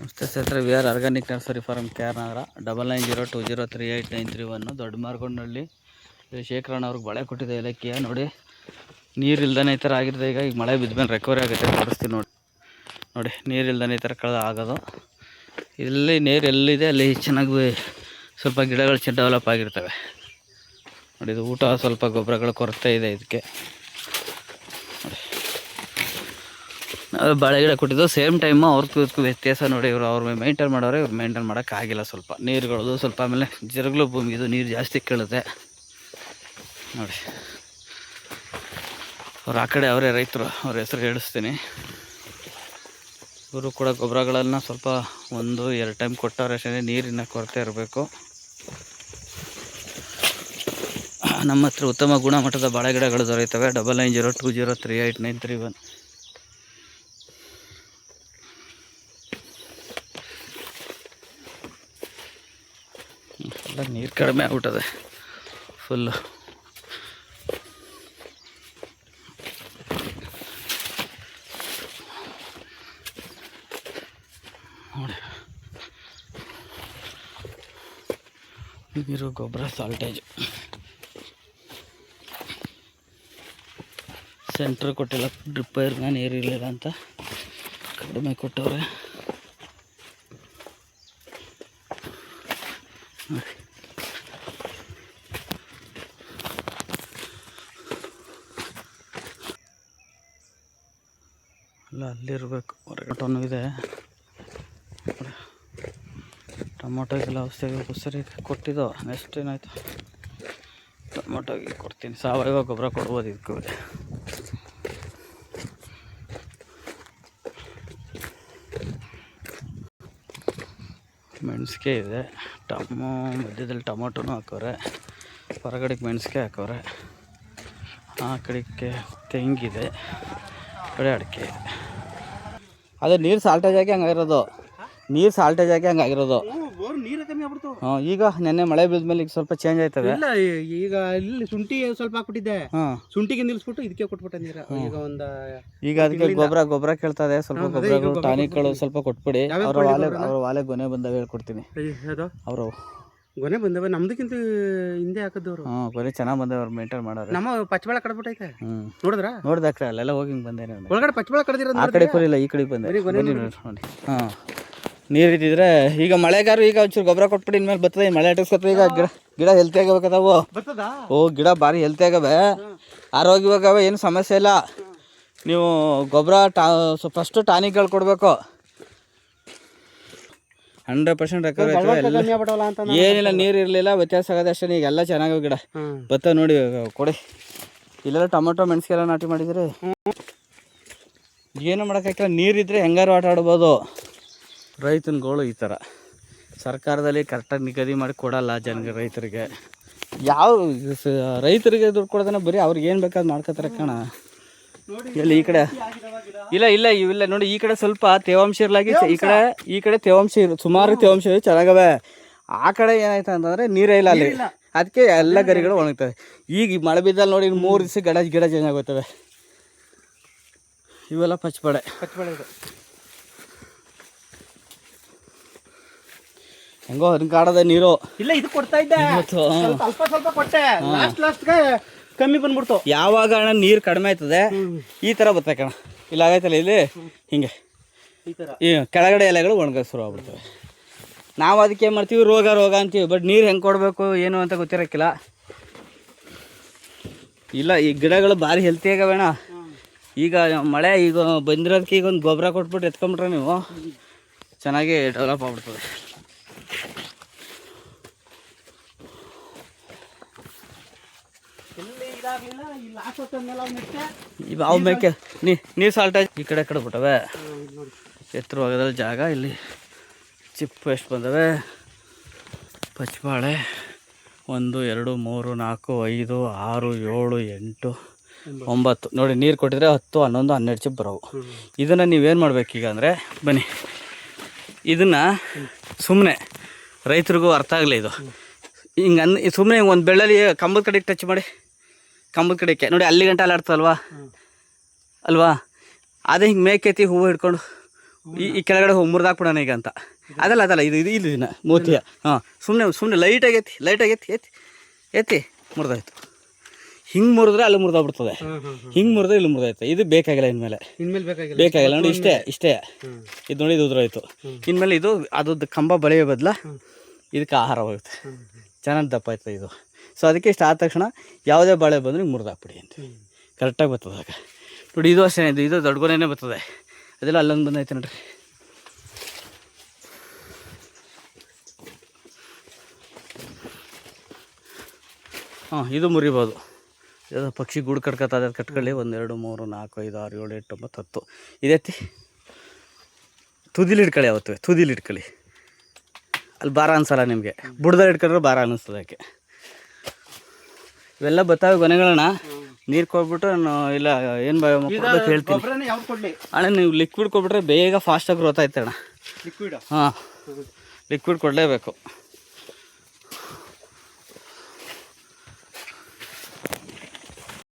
ನಮಸ್ತೆ ಸ್ನೇಹಿತರೆ, we are organic nursery farm KR Nagar 9902038931 Dodda ಮಾರ್ಗೊಂಡಹಳ್ಳಿ. ಶೇಖರಣ್ಣ ಅವ್ರಿಗೆ ಬಳೆ ಕೊಟ್ಟಿದೆ ಏಲಕ್ಕಿಯ. ನೋಡಿ, ನೀರು ಇಲ್ದೇ ಈ ಥರ ಆಗಿರುತ್ತೆ. ಈಗ ಮಳೆ ಬಿದ್ಮೇಲೆ ರಿಕವರಿ ಆಗುತ್ತೆ, ತೋರಿಸ್ತೀನಿ ನೋಡಿ. ನೀರು ಇಲ್ದೇ ಈ ಥರ ಕಳೆದ ಆಗೋದು. ಇಲ್ಲಿ ನೀರು ಎಲ್ಲಿದೆ ಅಲ್ಲಿ ಚೆನ್ನಾಗಿ ಸ್ವಲ್ಪ ಗಿಡಗಳು ಡೆವಲಪ್ ಆಗಿರ್ತವೆ. ನೋಡಿ, ಇದು ಊಟ ಸ್ವಲ್ಪ ಗೊಬ್ಬರಗಳ ಕೊರತೆ ಇದೆ ಇದಕ್ಕೆ. ನಾವು ಬಾಳೆ ಗಿಡ ಕೊಟ್ಟಿದ್ದು ಸೇಮ್ ಟೈಮು ಅವ್ರಿಗೂ ವ್ಯತ್ಯಾಸ ನೋಡಿ. ಅವ್ರು ಮೇಂಟೈನ್ ಮಾಡೋರೆ, ಇವ್ರು ಮೇಂಟೈನ್ ಮಾಡೋಕ್ಕಾಗಿಲ್ಲ. ಸ್ವಲ್ಪ ನೀರುಗಳದು ಸ್ವಲ್ಪ, ಆಮೇಲೆ ಜರುಗಲು ಭೂಮಿ, ಇದು ನೀರು ಜಾಸ್ತಿ ಕೇಳುತ್ತೆ ನೋಡಿ. ಅವ್ರು ಆ ಕಡೆ ಅವರೇ ರೈತರು, ಅವ್ರ ಹೆಸರು ಹೇಳಿಸ್ತೀನಿ. ಇವರು ಕೂಡ ಗೊಬ್ಬರಗಳನ್ನು ಸ್ವಲ್ಪ 1-2 ಟೈಮ್ ಕೊಟ್ಟವ್ರೆ ಅಷ್ಟೇ. ನೀರಿನ ಕೊರತೆ ಇರಬೇಕು. ನಮ್ಮ ಹತ್ರ ಉತ್ತಮ ಗುಣಮಟ್ಟದ ಬಾಳೆ ಗಿಡಗಳು ದೊರೆಯುತ್ತವೆ. 9902038931. ಎಲ್ಲ ನೀರು ಕಡಿಮೆ ಆಗ್ಬಿಟ್ಟದೆ ಫುಲ್ಲು. ನೋಡಿ, ನೀರು ಗೊಬ್ಬರ ಸಾಲ್ಟೇಜ್ ಸೆಂಟ್ರ್ ಕೊಟ್ಟಿಲ್ಲ. ಡ್ರಿಪ್ ವೈರ್ನ ನೀರು ಇರಲಿಲ್ಲ ಅಂತ ಕಡಿಮೆ ಕೊಟ್ಟವ್ರೆ. ಅಲ್ಲ, ಅಲ್ಲಿರಬೇಕು. ಹೊರಗಟನೂ ಇದೆ. ಟೊಮೊಟೊಗೆಲ್ಲ ಔಷಧಿ ಸರಿ ಕೊಟ್ಟಿದ್ದೋ. ನೆಕ್ಸ್ಟ್ ಏನಾಯಿತು, ಟೊಮೊಟೊಗೆ ಕೊಡ್ತೀನಿ. ಸಾವಯವ ಗೊಬ್ಬರ ಕೊಡ್ಬೋದು ಇದಕ್ಕೆ. ಮೆಣಸಿಗೆ ಇದೆ. ಮಧ್ಯದಲ್ಲಿ ಟೊಮೊಟೊನೂ ಹಾಕವ್ರೆ. ಹೊರಗಡೆಗೆ ಮೆಣಸಿಗೆ ಹಾಕವ್ರೆ. ಆ ಕಡೆಗೆ ತೆಂಗಿದೆ, ಕಡೆ ಅಡಿಕೆ ಇದೆ. ಅದೇ ನೀರು ಸಾಲ್ಟೇಜ್ ಆಗಿ ಹಂಗಾಗಿರೋದು. ನೀರು ಸಾಲ್ಟೇಜ್ ಆಗಿ ಹಂಗಾಗಿರೋದು. ನೀರು ಕಮ್ಮಿ ಆಗ್ಬಿಡ್ತು. ಈಗ ನೆನ್ನೆ ಮಳೆ ಬಿದ್ಮೇಲೆ ಈಗ ಸ್ವಲ್ಪ ಚೇಂಜ್ ಆಯ್ತವೆ. ಇಲ್ಲ, ಈಗ ಇಲ್ಲಿ ಶುಂಠಿ ಸ್ವಲ್ಪ ಹಾಕ್ಬಿಟ್ಟಿದ್ದೆ. ಶುಂಠಿಗೆ ನಿಲ್ಸ್ಬಿಟ್ಟು ಇದಕ್ಕೆ ಕೊಟ್ಬಿಟ್ಟೆ ನೀರು. ಈಗ ಅದಕ್ಕೆ ಗೊಬ್ಬರ ಕೇಳ್ತದೆ. ಸ್ವಲ್ಪ ಗೊಬ್ಬರಗಳು ಟಾನಿಕ್ಗಳು ಸ್ವಲ್ಪ ಕೊಟ್ಬಿಡಿ. ಅವ್ರ ವಾಲೆ ಗೊನೆ ಬಂದಾಗ ಹೇಳ್ಕೊಡ್ತೀನಿ. ಅವರು ಗೊನೆ ಬಂದವೆ, ನಮ್ದಕ್ಕಿಂತ ಹಿಂದೆ ಹಾಕಿದವ್ರು. ಗೊನೆ ಚೆನ್ನಾಗಿ ಬಂದವೆ. ಅವ್ರು ಮೇಂಟೈನ್ ಮಾಡೋರು. ನಮ್ಮ ಪಚ್ಚಬಾಳೆ ಕಡ್ಬಿಟ್ಟೈತೆ. ನೋಡಿದ್ರೆ ಅಲ್ಲೆಲ್ಲ ಹೋಗಿ ಬಂದೇನೆ. ಒಳಗಡೆ ಪಚ್ಚಬಾಳೆ ಕಡ್ದಿರ ಆ ಕಡೆ ಕೊರಿಲ್ಲ, ಈ ಕಡೆಗೆ ಬಂದೆ. ನೋಡಿ, ನೀರು ಇದ್ದಿದ್ರೆ ಈಗ ಮಳೆಗಾರು. ಈಗ ಒಂಚೂರು ಗೊಬ್ಬರ ಕೊಟ್ಬಿಟ್ಟು ಇನ್ಮೇಲೆ ಬರ್ತದೆ. ಮಳೆ ಅಟಸ್ಕೊತ ಈಗ ಗಿಡ ಹೆಲ್ತಿ ಆಗಬೇಕದಾವು. ಗಿಡ ಭಾರಿ ಹೆಲ್ತಿ ಆಗವೆ, ಆರೋಗ್ಯವಾಗವೆ, ಏನು ಸಮಸ್ಯೆ ಇಲ್ಲ. ನೀವು ಗೊಬ್ಬರ ಫಸ್ಟು ಟಾನಿಕ್ಗಳು ಕೊಡಬೇಕು. 100% ರೆಕವರಿ ಆಯ್ತವೆ. ಏನಿಲ್ಲ, ನೀರು ಇರಲಿಲ್ಲ, ವ್ಯತ್ಯಾಸ ಆಗೋದು ಅಷ್ಟೇ. ಈಗ ಎಲ್ಲ ಚೆನ್ನಾಗಿ ಗಿಡ ಬತ್ತ ನೋಡಿ. ಕೊಡಿ, ಇಲ್ಲೆಲ್ಲ ಟೊಮೊಟೊ ಮೆಣಸಿಗೆಲ್ಲ ನಾಟಿ ಮಾಡಿದರೆ ಏನು ಮಾಡೋಕ್ಕಾಗಿಲ್ಲ. ನೀರಿದ್ದರೆ ಹೆಂಗಾರು ಆಟ ಆಡ್ಬೋದು. ರೈತನ ಗೋಳು ಈ ಥರ. ಸರ್ಕಾರದಲ್ಲಿ ಕರೆಕ್ಟಾಗಿ ನಿಗದಿ ಮಾಡಿ ಕೊಡಲ್ಲ ರೈತರಿಗೆ. ಯಾವ ರೈತರಿಗೆ ದುಡ್ಡು ಕೊಡೋದನ್ನ ಬರೀ ಅವ್ರಿಗೆ ಏನು ಬೇಕಾದ್ರು ಮಾಡ್ಕೋತಾರೆ ಕಣ. ಎಲ್ಲಿ ಈ ಕಡೆ ಇವಿಲ್ಲ ನೋಡಿ. ಈ ಕಡೆ ಸ್ವಲ್ಪ ತೇವಾಂಶ ಇರಲಾಗಿ, ಈ ಕಡೆ ತೇವಾಂಶ ಸುಮಾರು ತೇವಾಂಶ ಚೆನ್ನಾಗವೆ. ಆ ಕಡೆ ಏನಾಯ್ತು ಅಂತಂದರೆ ನೀರೇ ಇಲ್ಲ ಅಲ್ಲಿ. ಅದಕ್ಕೆ ಎಲ್ಲ ಗರಿಗಳು ಒಣಗ್ತವೆ. ಈಗ ಮಳೆ ಬಿದ್ದಲ್ಲಿ ನೋಡಿ, 3 ದಿವಸ ಗಿಡ ಚೇಂಜ್ ಆಗೋಗ್ತವೆ. ಇವೆಲ್ಲ ಪಚ್ಚಬಾಳೆ ಇದೆ. ಹೆಂಗೋ ಕಾಡದ ನೀರು ಇಲ್ಲ, ಇದು ಕೊಡ್ತಾ ಇದ್ದೆ. ಸ್ವಲ್ಪ ಕೊಟ್ಟೆ, ಲಾಸ್ಟ್ಗೆ ಕಮ್ಮಿ ಬಂದ್ಬಿಡ್ತು. ಯಾವಾಗ ಅಣ್ಣ ನೀರು ಕಡಿಮೆ ಆಯ್ತದೆ ಈ ಥರ ಬರ್ತದೆ ಕಣ. ಇಲ್ಲ ಆಗೈತಲ್ಲ, ಇಲ್ಲಿ ಹಿಂಗೆ ಈ ಕೆಳಗಡೆ ಎಲೆಗಳು ಒಣಗ ಶುರು ಆಗ್ಬಿಡ್ತವೆ. ನಾವು ಅದಕ್ಕೆ ಏನು ಮಾಡ್ತೀವಿ, ರೋಗ ಅಂತೀವಿ. ಬಟ್ ನೀರು ಹೆಂಗೆ ಕೊಡಬೇಕು ಏನು ಅಂತ ಗೊತ್ತಿರೋಕ್ಕಿಲ್ಲ. ಇಲ್ಲ, ಈ ಗಿಡಗಳು ಭಾರಿ ಹೆಲ್ತಿ ಆಗವೇಣ. ಈಗ ಮಳೆ ಈಗ ಬಂದಿರೋದಕ್ಕೆ ಈಗ ಒಂದು ಗೊಬ್ಬರ ಕೊಟ್ಬಿಟ್ಟು ಎತ್ಕೊಂಡ್ಬಿಟ್ರೆ ನೀವು ಚೆನ್ನಾಗಿ ಡೆವಲಪ್ ಆಗ್ಬಿಡ್ತದೆ. ಅವು ಮೇಕೆ ನೀರು ಸಾಲ್ಟೇಜ್ ಈ ಕಡೆ ಬಿಟ್ಟವೆ. ಎತ್ತರವಾಗದಲ್ಲಿ ಜಾಗ. ಇಲ್ಲಿ ಚಿಪ್ಪು ಎಷ್ಟು ಬಂದವೆ. ಪಚ್ಚಬಾಳೆ 1 2 3 4 5 6 7 8 9 ನೋಡಿ. ನೀರು ಕೊಟ್ಟಿದ್ರೆ 10 11 12 ಚಿಪ್ಪು ಬರೋವು. ಇದನ್ನು ನೀವೇನು ಮಾಡಬೇಕೀಗ ಅಂದರೆ, ಬನ್ನಿ, ಇದನ್ನು ಸುಮ್ಮನೆ ರೈತರಿಗೂ ಅರ್ಥ ಆಗಲಿ. ಇದು ಹಿಂಗೆ ಸುಮ್ಮನೆ ಒಂದು ಬೆಳ್ಳಲ್ಲಿ ಕಂಬದ ಕಡೆಗೆ ಟಚ್ ಮಾಡಿ, ಕಂಬದ ಕಡೆಗೆ ನೋಡಿ, ಅಲ್ಲಿ ಗಂಟೆ ಅಲ್ಲಾಡ್ತಲ್ವಾ ಅಲ್ವಾ. ಅದೇ ಹಿಂಗೆ ಮೇಕೆತ್ತಿ ಹೂವು ಹಿಡ್ಕೊಂಡು ಈ ಕೆಳಗಡೆ ಹೋಗಿ ಮುರಿದಾಕ್ಬಿಡೋಣ ಈಗ ಅಂತ. ಅದಲ್ಲ ಇದು ದಿನ ಮೋತಿಯ. ಹಾಂ, ಸುಮ್ಮನೆ ಲೈಟಾಗಿ ಎತ್ತಿ ಮುರಿದಾಯ್ತು. ಹಿಂಗೆ ಮುರಿದ್ರೆ ಅಲ್ಲಿ ಮುರಿದೋಗ್ಬಿಡ್ತದೆ, ಹಿಂಗೆ ಮುರಿದ್ರೆ ಇಲ್ಲಿ ಮುರಿದೈತೆ. ಇದು ಬೇಕಾಗಿಲ್ಲ ಇನ್ಮೇಲೆ ಬೇಕಾಗಿಲ್ಲ ನೋಡಿ. ಇಷ್ಟೇ ಇದು ನೋಡಿ, ಇದು ಉದುರೋಯ್ತು. ಇನ್ಮೇಲೆ ಇದು ಅದು ಕಂಬ ಬಳೆಯೋ ಬದಲ ಇದಕ್ಕೆ ಆಹಾರ ಹೋಗುತ್ತೆ, ಚೆನ್ನಾಗಿ ದಪ್ಪ ಆಯ್ತದೆ ಇದು. ಸೊ ಅದಕ್ಕೆ ಇಷ್ಟ ಆದ ತಕ್ಷಣ ಯಾವುದೇ ಬಾಳೆ ಬಂದರೆ ಮುರಿದಾಕ್ಬಿಡಿ ಅಂತ ಕರೆಕ್ಟಾಗಿ ಬರ್ತದೆ ಆಗ. ನೋಡಿ ಇದು ಅಷ್ಟೇ, ಇದು ದೊಡ್ಡ ಗೊನೆನೇ ಬರ್ತದೆ. ಅದೆಲ್ಲ ಅಲ್ಲೊಂದು ಬಂದೈತೆ ನೋಡ್ರಿ. ಹಾಂ, ಇದು ಮುರಿಬೋದು. ಯಾವುದೋ ಪಕ್ಷಿ ಗೂಡು ಕಟ್ಕೊತದೆ, ಅದು ಕಟ್ಕೊಳ್ಳಿ. 1 2 3 4 5 6 7 8 9 10 ಇದೈತಿ. ತುದಿಲಿ ಇಟ್ಕೊಳ್ಳಿ, ಯಾವತ್ತು ತುದಿಲಿ ಇಟ್ಕೊಳ್ಳಿ. ಅಲ್ಲಿ ಭಾರ ಅನ್ಸಲ್ಲ ನಿಮಗೆ. ಬುಡದಲ್ಲಿ ಇಟ್ಕೊಂಡ್ರೆ ಭಾರ ಅನ್ನಿಸ್ತದೆ ಅದಕ್ಕೆ. ಇವೆಲ್ಲ ಬರ್ತಾವೆ ಗೊನೆಗಳನ್ನ ನೀರು ಕೊಟ್ಬಿಟ್ಟು ಇಲ್ಲ ಏನು ಹೇಳ್ತೀನಿ ಅಣ್ಣ. ನೀವು ಲಿಕ್ವಿಡ್ ಕೊಟ್ಬಿಟ್ರೆ ಬೇಗ ಫಾಸ್ಟಾಗಿ ಗ್ರೋತ್ ಆಯ್ತು ಅಣ್ಣ. ಹಾಂ, ಲಿಕ್ವಿಡ್ ಕೊಡಲೇಬೇಕು.